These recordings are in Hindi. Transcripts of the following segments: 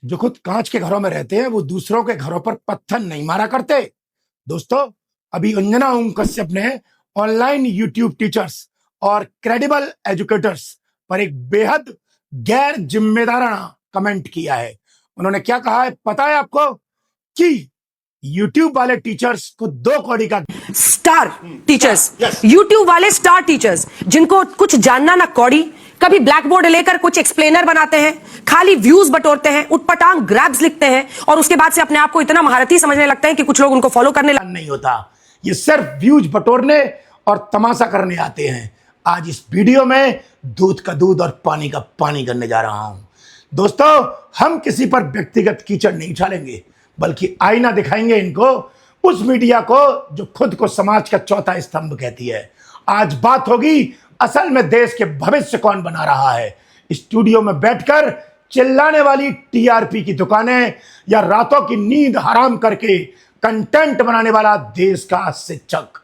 जो खुद कांच के घरों में रहते हैं वो दूसरों के घरों पर पत्थर नहीं मारा करते। दोस्तों, अभी अंजना ओम कश्यप ने ऑनलाइन यूट्यूब टीचर्स और क्रेडिबल एजुकेटर्स पर एक बेहद गैर जिम्मेदाराना कमेंट किया है। उन्होंने क्या कहा है पता है आपको? कि यूट्यूब वाले टीचर्स को 2 कौड़ी का स्टार टीचर्स, यूट्यूब वाले स्टार टीचर्स जिनको कुछ जानना ना कौड़ी, कभी ब्लैक बोर्ड लेकर कुछ एक्सप्लेनर बनाते हैं, खाली व्यूज बटोरते हैं, उटपटांग ग्रैब्स लिखते हैं और उसके बाद से अपने आप को इतना महारथी समझने लगते हैं कि कुछ लोग उनको फॉलो करने नहीं होता। ये सिर्फ व्यूज बटोरने और तमाशा करने आते हैं। आज इस वीडियो में दूध का दूध और पानी का पानी करने जा रहा हूं। दोस्तों, हम किसी पर व्यक्तिगत कीचड़ नहीं उछालेंगे, बल्कि आईना दिखाएंगे इनको, उस मीडिया को जो खुद को समाज का चौथा स्तंभ कहती है। आज बात होगी असल में देश के भविष्य कौन बना रहा है। स्टूडियो में बैठकर चिल्लाने वाली टीआरपी की दुकानें या रातों की नींद हराम करके कंटेंट बनाने वाला देश का शिक्षक।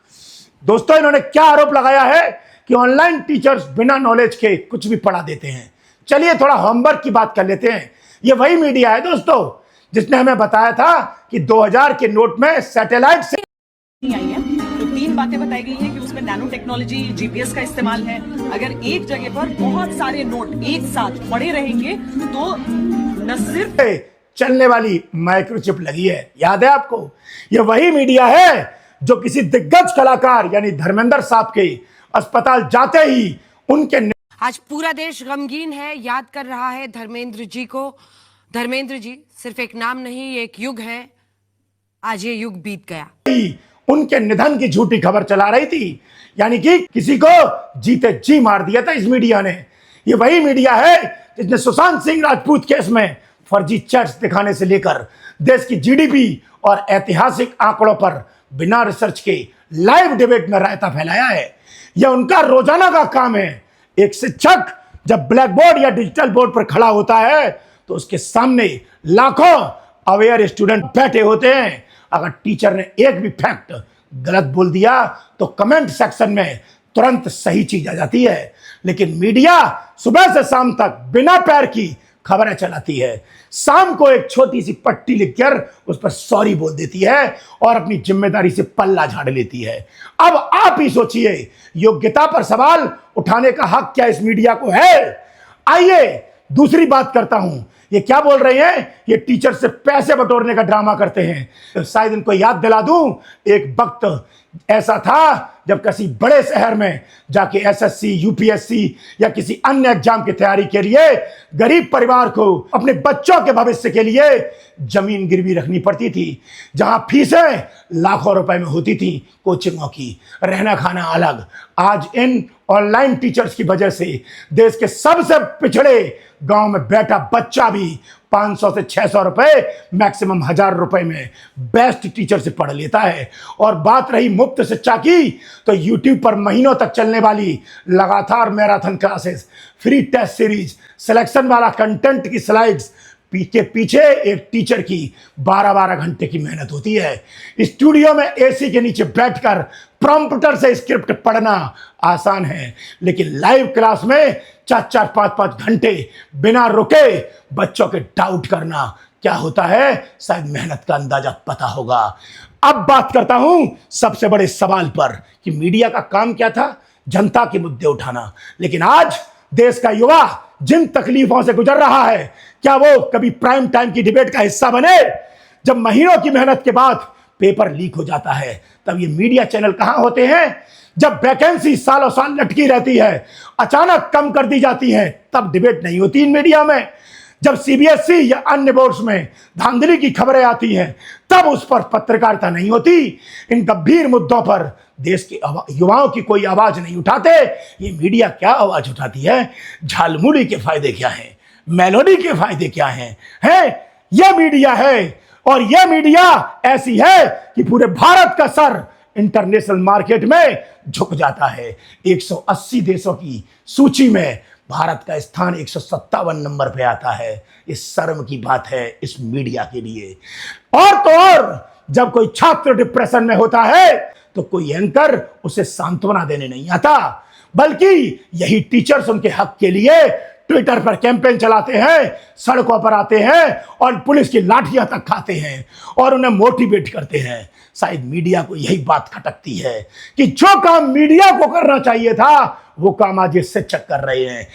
दोस्तों, इन्होंने क्या आरोप लगाया है कि ऑनलाइन टीचर्स बिना नॉलेज के कुछ भी पढ़ा देते हैं। चलिए थोड़ा होमवर्क की बात कर लेते हैं। ये वही मीडिया है दोस्तों जिसने हमें बताया था कि 2000 के नोट में सैटेलाइट से आई है। तो 3 बातें बताई गई हैं कि उसमें नैनो टेक्नोलॉजी, जीपीएस का इस्तेमाल है। अगर एक जगह पर बहुत सारे नोट एक साथ पड़े रहेंगे तो न सिर्फ चलने वाली माइक्रोचिप लगी है। याद है आपको? ये वही मीडिया है जो किसी दिग्गज कलाकार यानी धर्मेंद्र साहब के अस्पताल जाते ही उनके आज पूरा देश गमगीन है, याद कर रहा है धर्मेंद्र जी को। धर्मेंद्र जी सिर्फ एक नाम नहीं, ये एक युग है। आज ये युग बीत गया। उनके निधन की झूठी खबर चला रही थी, यानी कि किसी को जीते जी मार दिया था इस मीडिया ने। ये वही मीडिया है जिसने सुशांत सिंह राजपूत केस में फर्जी चैट्स दिखाने से लेकर देश की जीडीपी और ऐतिहासिक आंकड़ों पर बिना रिसर्च के लाइव डिबेट में रायता फैलाया है। यह उनका रोजाना का काम है। एक शिक्षक जब ब्लैक बोर्ड या डिजिटल बोर्ड पर खड़ा होता है तो उसके सामने लाखों अवेयर स्टूडेंट बैठे होते हैं। अगर टीचर ने एक भी फैक्ट गलत बोल दिया तो कमेंट सेक्शन में तुरंत सही चीज आ जाती है। लेकिन मीडिया सुबह से शाम तक बिना पैर की खबरें चलाती है। शाम को एक छोटी सी पट्टी लिखकर उस पर सॉरी बोल देती है और अपनी जिम्मेदारी से पल्ला झाड़ लेती है। अब आप ही सोचिए, योग्यता पर सवाल उठाने का हक क्या इस मीडिया को है? आइए दूसरी बात करता हूं। ये क्या बोल रहे हैं? ये टीचर से पैसे बटोरने का ड्रामा करते हैं। शायद इनको याद दिला दूं, एक वक्त ऐसा था जब किसी बड़े शहर में जाके एसएससी, यूपीएससी या किसी अन्य एग्जाम की तैयारी के लिए गरीब परिवार को अपने बच्चों के भविष्य के लिए जमीन गिरवी रखनी पड़ती थी, जहां फीसें लाखों रुपए में होती थी कोचिंगों की, रहना खाना अलग। आज इन ऑनलाइन टीचर्स की वजह से देश के सबसे पिछड़े गांव में बैठा बच्चा भी 500 से 600 रुपए, मैक्सिमम 1000 रुपए में बेस्ट टीचर से पढ़ लेता है। और बात रही मुफ्त शिक्षा की, तो यूट्यूब पर महीनों तक चलने वाली लगातार marathon classes, free test series, selection वाला कंटेंट की स्लाइड्स के पीछे एक टीचर की 12-12 घंटे की मेहनत होती है। स्टूडियो में एसी के नीचे बैठकर प्रॉम्प्टर से स्क्रिप्ट पढ़ना आसान है, लेकिन लाइव क्लास में 4-4, 5-5 घंटे बिना रुके बच्चों के डाउट करना क्या होता है, शायद मेहनत का अंदाजा पता होगा। अब बात करता हूं सबसे बड़े सवाल पर कि मीडिया का काम क्या था? जनता के मुद्दे उठाना। लेकिन आज देश का युवा जिन तकलीफों से गुजर रहा है, क्या वो कभी प्राइम टाइम की डिबेट का हिस्सा बने? जब महीनों की मेहनत के बाद पेपर लीक हो जाता है, तब ये मीडिया चैनल कहां होते हैं? जब वैकेंसी सालों साल लटकी रहती है, अचानक कम कर दी जाती है, तब डिबेट नहीं होती इन मीडिया में। जब सीबीएसई या अन्य बोर्ड्स में धांधली की खबरें आती हैं, तब उस पर पत्रकारिता नहीं होती। इन गंभीर मुद्दों पर देश के युवाओं की कोई आवाज नहीं उठाते। ये मीडिया क्या आवाज उठाती है? झालमुड़ी के फायदे क्या हैं, मेलोडी के फायदे क्या हैं? यह मीडिया है, और यह मीडिया ऐसी है कि पूरे भारत का सर इंटरनेशनल मार्केट में झुक जाता है। 180 देशों की सूची में भारत का स्थान 157 नंबर पे आता है। ये शर्म की बात है इस मीडिया के लिए। और तो और, जब कोई छात्र डिप्रेशन में होता है तो कोई एंकर उसे सांत्वना देने नहीं आता, बल्कि यही टीचर्स उनके हक के लिए ट्विटर पर कैंपेन चलाते हैं, सड़कों पर आते हैं और पुलिस की लाठियां तक खाते हैं और उन्हें मोटिवेट करते हैं। शायद मीडिया को यही बात खटकती है कि जो काम मीडिया को करना चाहिए था वो काम आज ये शिक्षक कर रहे हैं।